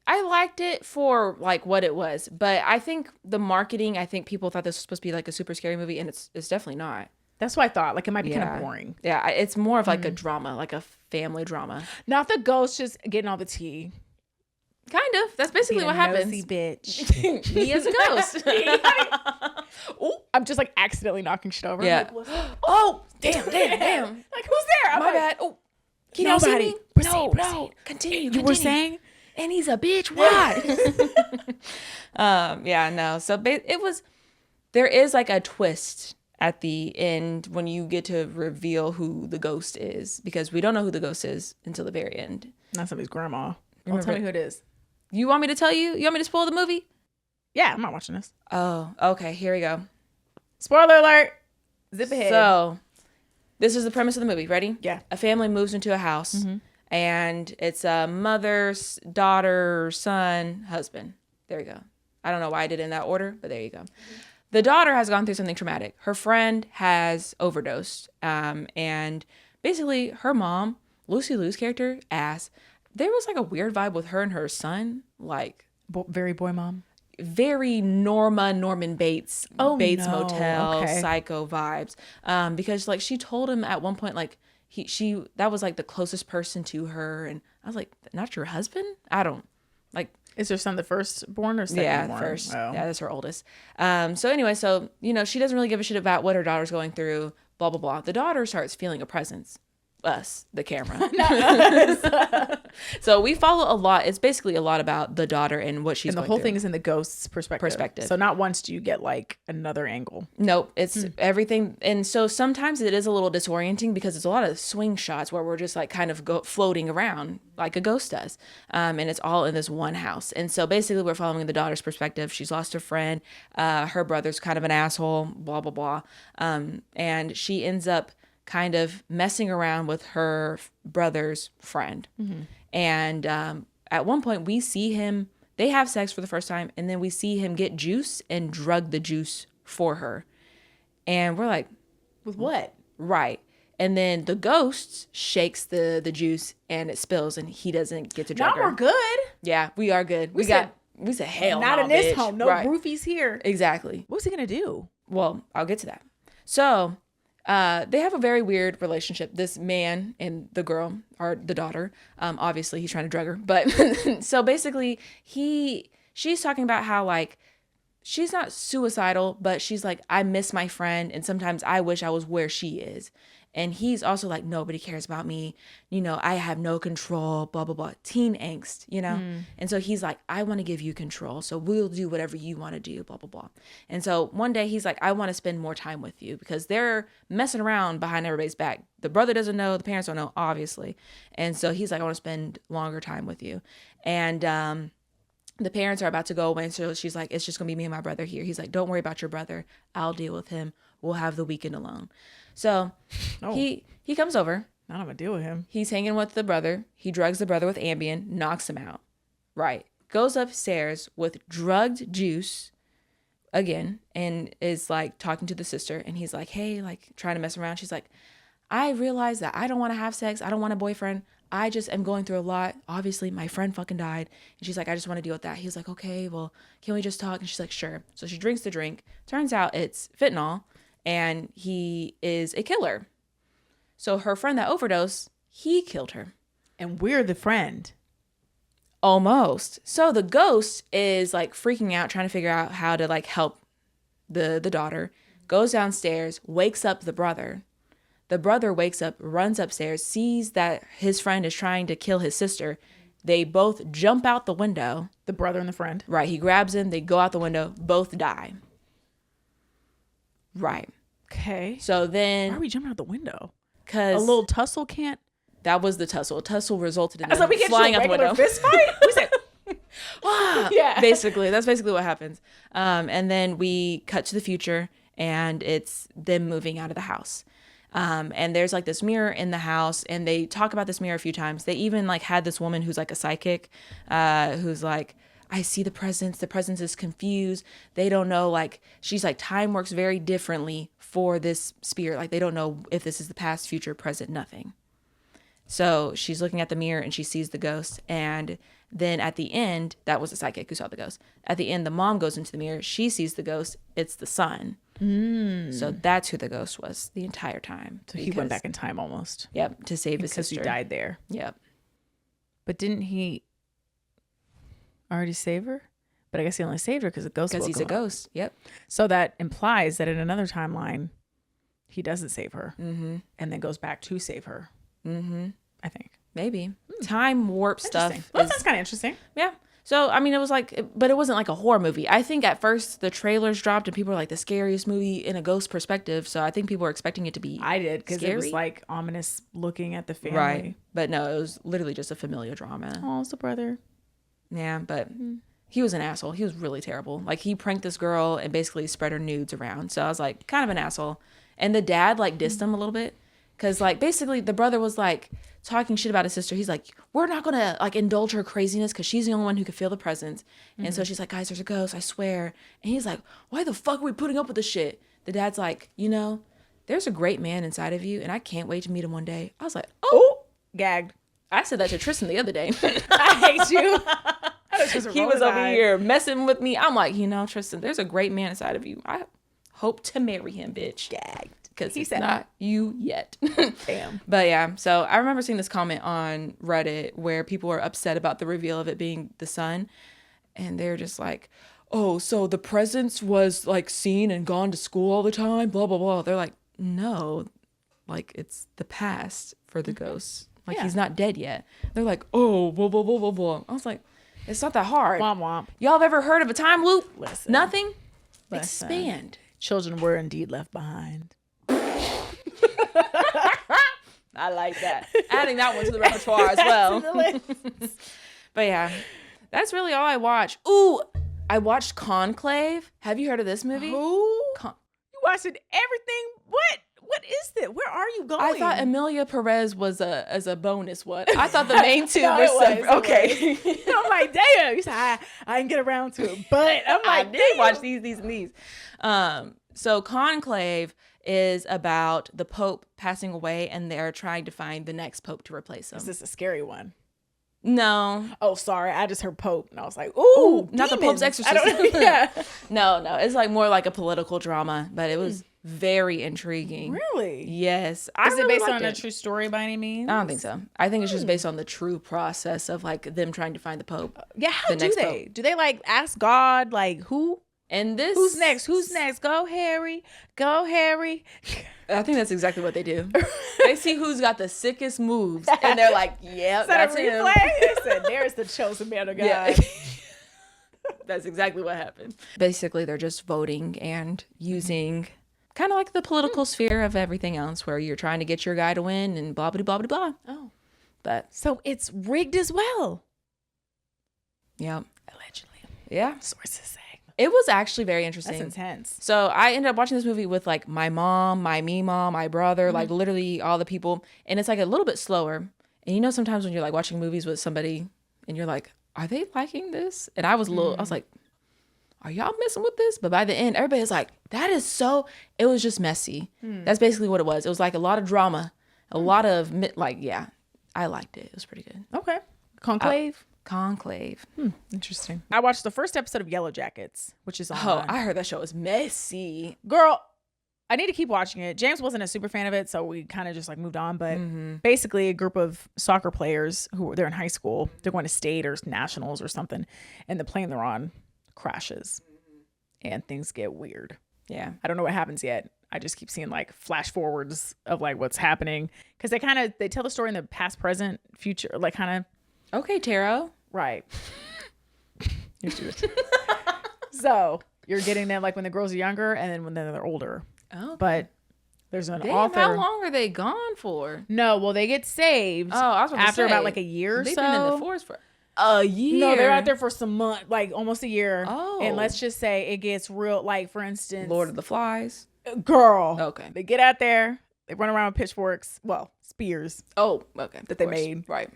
I liked it for like what it was, but I think the marketing, I think people thought this was supposed to be like a super scary movie, and it's definitely not. That's what I thought. Like, it might be kind of boring. Yeah, it's more of like a drama, like a family drama. Not the ghost just getting all the tea. Kind of. That's basically what happens. Nosy bitch. Me as a ghost. Oh, I'm just like accidentally knocking shit over. Yeah. Like, oh, damn. like, who's there? My bad. Oh, can you see me? No. Continue. You were saying? And he's a bitch. Why? Yeah, no. So there is like a twist at the end when you get to reveal who the ghost is, because we don't know who the ghost is until the very end. Not somebody's grandma. Don't tell me who it is. You want me to tell you? You want me to spoil the movie? Yeah, I'm not watching this. Oh, okay. Here we go. Spoiler alert. Zip ahead. So, this is the premise of the movie. Ready? Yeah. A family moves into a house, and it's a mother, daughter, son, husband. There you go. I don't know why I did it in that order, but there you go. The daughter has gone through something traumatic. Her friend has overdosed, and basically her mom, Lucy Liu's character, there was like a weird vibe with her and her son, like very boy mom. Very Norman Bates, Bates no. Motel, Okay. Psycho vibes. Because like she told him at one point, like that was like the closest person to her, and I was like, not your husband? I don't like. Is her son the firstborn or second born? First. Oh. Yeah, that's her oldest. So anyway, she doesn't really give a shit about what her daughter's going through. Blah blah blah. The daughter starts feeling a presence. Us, the camera. So we follow a lot. It's basically a lot about the daughter and what she's And the going whole through. thing is in the ghost's perspective. So not once do you get like another angle. Nope, it's everything. And so sometimes it is a little disorienting because it's a lot of swing shots where we're just like kind of floating around like a ghost does. And it's all in this one house. And so basically we're following the daughter's perspective. She's lost her friend. Her brother's kind of an asshole, blah, blah, blah. And she ends up kind of messing around with her brother's friend. And at one point we see him, they have sex for the first time, and then we see him get juice and drug the juice for her. And we're like, with what? Right. And then the ghost shakes the juice and it spills, and he doesn't get to drug her. We're good. Yeah, we are good. We said hell not no, in this bitch. home. No roofies here. Exactly. What's he gonna do? Well, I'll get to that. So they have a very weird relationship. This man and the girl, or the daughter, obviously he's trying to drug her. But so basically she's talking about how like she's not suicidal, but she's like, I miss my friend and sometimes I wish I was where she is. And he's also like, nobody cares about me. I have no control, blah, blah, blah. Teen angst, And so he's like, I want to give you control. So we'll do whatever you want to do, blah, blah, blah. And so one day he's like, I want to spend more time with you because they're messing around behind everybody's back. The brother doesn't know. The parents don't know, obviously. And so he's like, I want to spend longer time with you. And the parents are about to go away. And so she's like, it's just going to be me and my brother here. He's like, don't worry about your brother. I'll deal with him. We'll have the weekend alone. So he comes over. I don't want to deal with him. He's hanging with the brother. He drugs the brother with Ambien, knocks him out. Right. Goes upstairs with drugged juice again and is like talking to the sister. And he's like, hey, like trying to mess around. She's like, I realize that I don't want to have sex. I don't want a boyfriend. I just am going through a lot. Obviously, my friend fucking died. And she's like, I just want to deal with that. He's like, okay, well, can we just talk? And she's like, sure. So she drinks the drink. Turns out it's fentanyl. And he is a killer. So her friend that overdosed, he killed her. And we're the friend. Almost. So the ghost is like freaking out, trying to figure out how to like help the daughter. Goes downstairs, wakes up the brother. The brother wakes up, runs upstairs, sees that his friend is trying to kill his sister. They both jump out the window. The brother and the friend. Right. He grabs him. They go out the window. Both die. Right. Okay. So then, why are we jumping out the window? Because a little tussle can't. That was the tussle. A tussle resulted in I was like, we flying get out the window. Fist fight. We said, Yeah. Basically, that's basically what happens. And then we cut to the future, and it's them moving out of the house. And there's like this mirror in the house, and they talk about this mirror a few times. They even like had this woman who's like a psychic, who's like, I see the presence. The presence is confused. They don't know, like, she's like, time works very differently for this spirit. Like, they don't know if this is the past, future, present, nothing. So she's looking at the mirror and she sees the ghost. And then at the end, that was the psychic who saw the ghost. At the end, the mom goes into the mirror. She sees the ghost. It's the son. So that's who the ghost was the entire time. So he went back in time almost. Yep, to save his sister. Because he died there. Yep. But didn't he already save her? But I guess he only saved her because the ghost. Because he's a ghost. Yep. So that implies that in another timeline, he doesn't save her, and then goes back to save her. I think maybe time warp stuff. Well, that's kind of interesting. Yeah. So I mean, it was like, but it wasn't like a horror movie. I think at first the trailers dropped and people were like, the scariest movie in a ghost perspective. So I think people were expecting it to be. I did, because it was like ominous looking at the family. Right. But no, it was literally just a familial drama. Oh, it's the brother. Yeah, but he was an asshole. He was really terrible. Like, he pranked this girl and basically spread her nudes around. So I was like, kind of an asshole. And the dad like dissed him a little bit, because like basically the brother was like talking shit about his sister. He's like, we're not gonna like indulge her craziness because she's the only one who could feel the presence. And so she's like, guys, there's a ghost, I swear. And he's like, why the fuck are we putting up with this shit? The dad's like, you know, there's a great man inside of you and I can't wait to meet him one day. I was like, oh, gagged. I said that to Tristan the other day. I hate you. He was over here messing with me. I'm like, you know, Tristan, there's a great man inside of you. I hope to marry him, bitch. Gagged. Because he's not you yet. Damn. But yeah, so I remember seeing this comment on Reddit where people were upset about the reveal of it being the son. And they're just like, oh, so the presence was like seen and gone to school all the time, blah, blah, blah. They're like, no, like it's the past for the ghost. Like he's not dead yet. They're like, oh, blah, blah, blah, blah, blah. I was like, it's not that hard. Womp womp. Y'all have ever heard of a time loop? Listen. Nothing? Listen. Expand. Children were indeed left behind. I like that. Adding that one to the repertoire as well. But yeah, that's really all I watched. Ooh, I watched Conclave. Have you heard of this movie? Who? You watching everything? What is this? Where are you going? I thought Emilia Perez was as a bonus one. I thought the main two No, were it was. okay. I'm like, damn. You said I didn't get around to it, but I'm like, I did watch these, and these. So Conclave is about the Pope passing away, and they're trying to find the next Pope to replace him. Is this a scary one? No. Oh, sorry. I just heard Pope, and I was like, ooh, not the Pope's Exorcist. Yeah. No. It's like more like a political drama, but it was very intriguing. Really? Yes. Is it based on a true story by any means? I don't think so. I think it's just based on the true process of like them trying to find the Pope. Yeah. How do they? Do they like ask God, like who? And this, who's next? Who's next? Go Harry. Go Harry. I think that's exactly what they do. They see who's got the sickest moves, and they're like, "Yep, that's him." They said, "There's the chosen man of God." Yeah. That's exactly what happened. Basically, they're just voting and using kind of like the political sphere of everything else, where you're trying to get your guy to win and blah blah blah blah blah. Oh, but so it's rigged as well. Yeah, allegedly. Yeah, sources say. It was actually very interesting. That's intense. So I ended up watching this movie with like my mom, my Mima, my brother, like literally all the people. And it's like a little bit slower. And you know, sometimes when you're like watching movies with somebody and you're like, are they liking this? And I was I was like, are y'all messing with this? But by the end, everybody's like, it was just messy. That's basically what it was. It was like a lot of drama, a lot of yeah, I liked it. It was pretty good. Okay. Conclave. Conclave. Interesting. I watched the first episode of Yellowjackets, which is on. Oh, I heard that show was messy. Girl, I need to keep watching it. James wasn't a super fan of it, so we kind of just like moved on. But basically, a group of soccer players they're in high school. They're going to state or nationals or something, and the plane they're on crashes, and things get weird. Yeah, I don't know what happens yet. I just keep seeing like flash forwards of like what's happening, because they tell the story in the past, present, future, like kind of. Okay, Taro. Right. You're stupid. So you're getting them like when the girls are younger and then when they're older. Oh. But there's an author. How long are they gone for? No, well, they get saved. Oh, I was about to after say, about like a year or they've so. Been in the forest for. A year? No, they're out there for some month, like almost a year. Oh. And let's just say it gets real, like for instance, Lord of the Flies. Girl. Okay. They get out there, they run around with pitchforks, well, spears. Oh, okay. That they made. Right.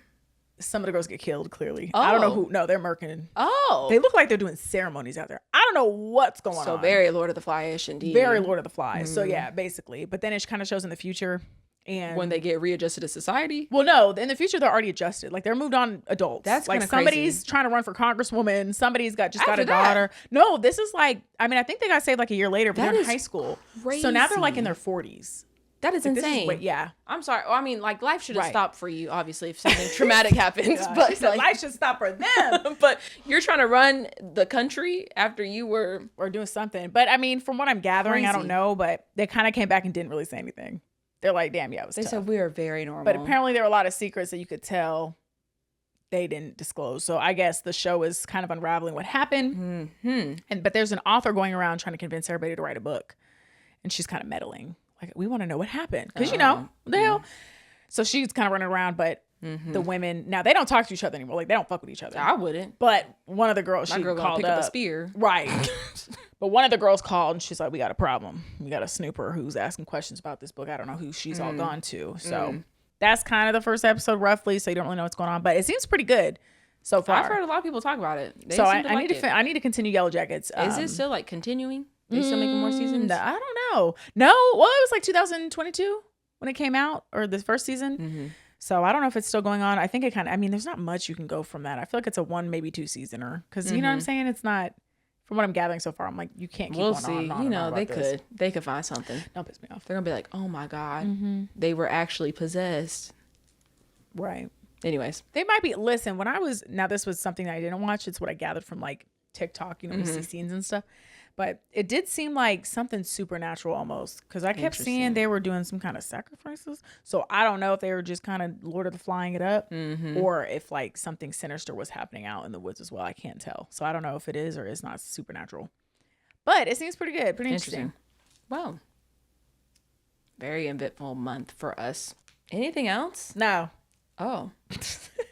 Some of the girls get killed, clearly. Oh. I don't know who. No, they're murking. Oh. They look like they're doing ceremonies out there. I don't know what's going on. So very Lord of the Flies-ish indeed. Very Lord of the Flies. So yeah, basically. But then it kind of shows in the future. And when they get readjusted to society. Well, no, in the future they're already adjusted. Like they're moved on adults. That's like kind of somebody's crazy. trying to run for congresswoman. Somebody's got a After that? daughter. No, this is like, I mean, I think they got saved like a year later, but That they're in is high school. So now they're like in their 40s. That is Like, this is insane. way- yeah. I'm sorry. Well, I mean, like life should have Right. stopped for you, obviously, if something traumatic happens. She But said like, life should stop for them. but you're trying to run the country after you were. Or doing something. But I mean, from what I'm gathering, I don't Crazy. know, but they kind of came back and didn't really say anything. They're like, damn, yeah, it was They tough. said we are very normal. But apparently there were a lot of secrets that you could tell they didn't disclose. So I guess the show is kind of unraveling what happened. But there's an author going around trying to convince everybody to write a book. And she's kind of meddling. Like, we want to know what happened. Because, you know, what the hell? So she's kind of running around, but the women, now they don't talk to each other anymore. Like, they don't fuck with each other. I wouldn't. But one of the girls, My she girl gonna called pick up up. a spear. Right. But one of the girls called and she's like, we got a problem. We got a snooper who's asking questions about this book. I don't know who she's all gone to. So that's kind of the first episode roughly. So you don't really know what's going on, but it seems pretty good so far. I've heard a lot of people talk about it. They So seem I to need like to it. I need to continue Yellowjackets. Is it still like continuing? They still making more seasons? I don't know. No, well, it was like 2022 when it came out, or the first season. So I don't know if it's still going on. I think it kind of, I mean, there's not much you can go from that. I feel like it's a 1, maybe 2 seasoner. Because you know what I'm saying? It's not, from what I'm gathering so far, I'm like, you can't keep We'll going see. on and on You and know, on they about this. could. They could find something. Don't piss me off. They're gonna be like, oh my god, they were actually possessed. Right. Anyways, They might be, listen, when I was, now this was something that I didn't watch. It's what I gathered from like TikTok, you know, we see scenes and stuff. But it did seem like something supernatural almost. Because I kept seeing Interesting. they were doing some kind of sacrifices. So I don't know if they were just kind of Lord of the Flying it up. Or if like something sinister was happening out in the woods as well. I can't tell. So I don't know if it is or is not supernatural. But it seems pretty good. Pretty interesting. Well, very eventful month for us. Anything else? No. Oh,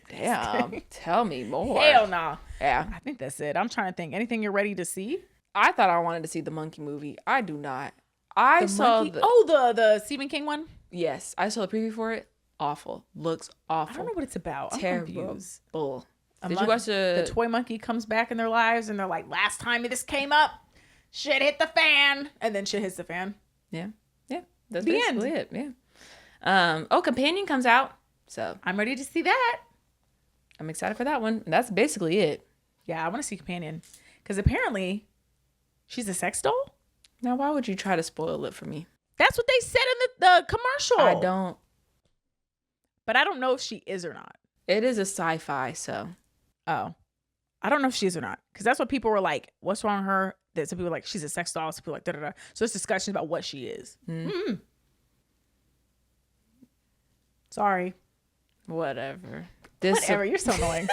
damn. Tell me more. Hell no. Yeah. I think that's it. I'm trying to think. Anything you're ready to see? I thought I wanted to see the monkey movie. I do not. I saw Monkey? the the Stephen King one? yes. I saw the preview for it. Awful. Looks awful. I don't know what it's about. I'm Terrible. confused. Bull. A Did mon- you watch the toy monkey comes back in their lives and they're like, last time this came up, shit hit the fan. And then shit hits the fan. Yeah. Yeah. That's The end. basically it. Yeah. Oh, Companion comes out. So I'm ready to see that. I'm excited for that one. And that's basically it. Yeah, I want to see Companion. Because apparently she's a sex doll. Now, why would you try to spoil it for me? That's what they said in the commercial. I don't. But I don't know if she is or not. It is a sci-fi, so. Oh. I don't know if she is or not. Because that's what people were like, what's wrong with her? That some people were like, she's a sex doll. Some people were like, da-da-da. So there's discussions about what she is. Sorry. Whatever. Whatever. You're so annoying.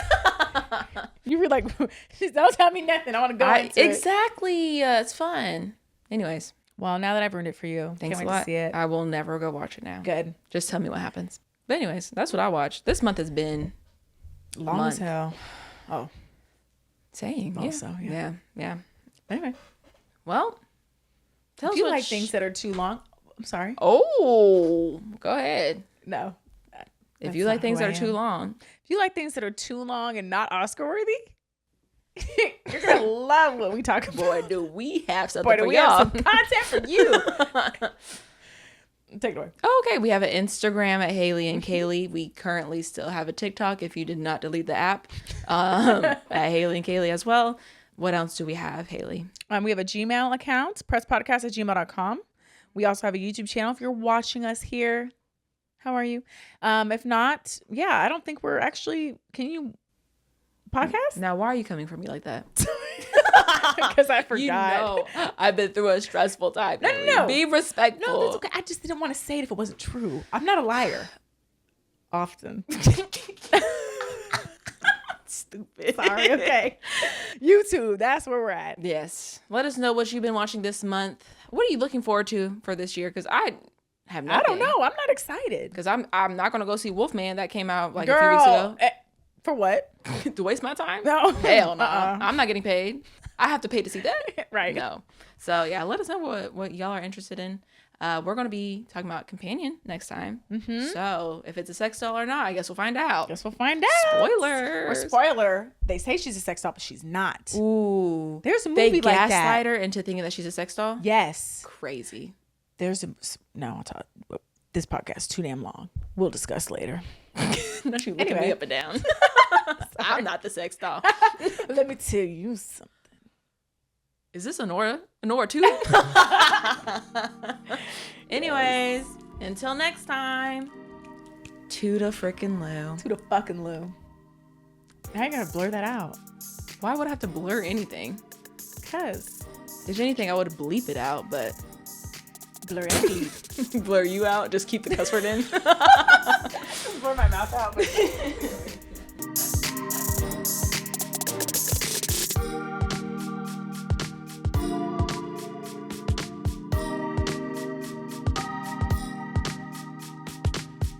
You were like, don't tell me nothing. I want to go into it. Exactly. It's fun. Anyways, Well, now that I've ruined it for you, thanks can't a wait lot. to see it. I will never go watch it now. Good. Just tell me what happens. But anyways, that's what I watched. This month has been Long month. as hell. Oh. Same. Yeah. Also, yeah. Yeah. Anyway. Well, tell If us you what like things that are too long, I'm sorry. Oh, go ahead. No. If That's you like not things who that I are too am. long, If you like things that are too long and not Oscar worthy, you're going to love what we talk about. boy, do we have something Boy, do for we have y'all. some content for you. Take it away. Okay, we have an Instagram at Hayley and Kayli. We currently still have a TikTok if you did not delete the app at Hayley and Kayli as well. What else do we have, Hayley? We have a Gmail account, presspodcast@gmail.com. We also have a YouTube channel if you're watching us here. How are you? If not, yeah, I don't think we're actually, can you podcast? Now, why are you coming for me like that? Because I forgot. You know, I've been through a stressful time. No, Hayley. no, no. Be respectful. No, that's okay. I just didn't want to say it if it wasn't true. I'm not a liar. Often. Stupid. Sorry, okay. YouTube, that's where we're at. Yes. Let us know what you've been watching this month. What are you looking forward to for this year? Because I have nothing. I don't know. I'm not excited. Because I'm not going to go see Wolfman that came out like a few Girl, weeks ago. For what? To waste my time? No. Hell no. I'm not getting paid. I have to pay to see that. Right. No. So yeah, let us know what y'all are interested in. We're going to be talking about companion next time. So if it's a sex doll or not, I guess we'll find out. Spoilers. Or spoiler. They say she's a sex doll, but she's not. Ooh. There's a They movie like that. gaslight her into thinking that she's a sex doll? Yes. Crazy. I'll talk. This podcast is too damn long. We'll discuss later. No, she looking me up and down. I'm not the sex doll. Let me tell you something. Is this Anora? Anora 2? Anyways, until next time. To the frickin' Lou. To the fucking Lou. Now you gotta blur that out. Why would I have to blur anything? Because. If anything, I would bleep it out, but Blur and bleep. blur you out. Just keep the cuss word in. Blur my mouth out. But